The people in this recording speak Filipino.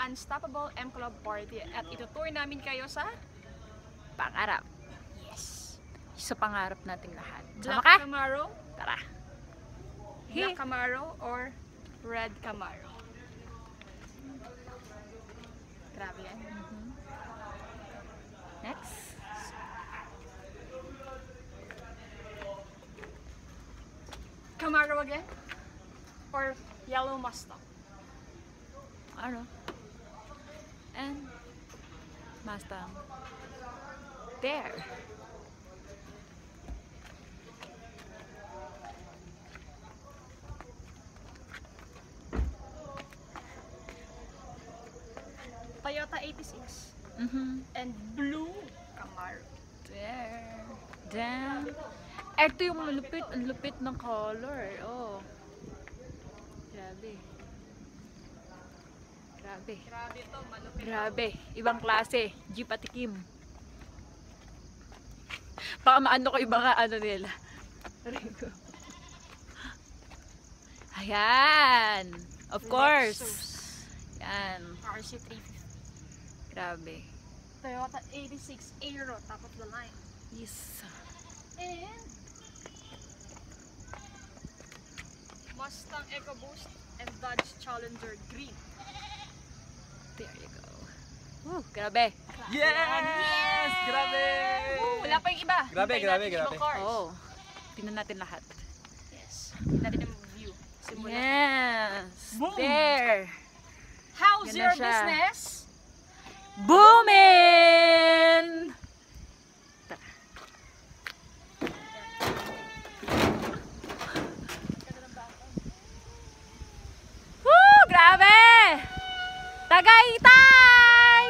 Unstoppable M Club Party at itutour namin kayo sa Pangarap. yes, Sa pangarap nating lahat. Sama Black ka? Camaro, Tara. Black Camaro or Red Camaro. Grabe yan. Next. Camaro again or Yellow Mustang. Ano? And Mustang. There. Toyota 86 and blue Camaro. There. Damn. Ito yung malupit. Ang lupit ng color. Oh. Grabe. Grabe. Grabe to, malupit. Grabe. Ibang klase. Jeep Atikim. Baka maano ko yung mga ano nila. Ayan. Of course. Yan. RC350. Grabe. Toyota 86 Aero, top of the line. Yes. And Mustang EcoBoost and Dodge Challenger Green. There you go. Woo, grabe. Yes! Grabe! Wala pa yung iba. Grabe, Hintayin grabe, natin yung grabe. ibang cars. Oh. Tingnan natin lahat. Yes. Tingnan natin yung view. Simula. Yes. Boom! There. How's Ganda your siya. business? Booming! Tara. Woo! Grabe! Tagaytay!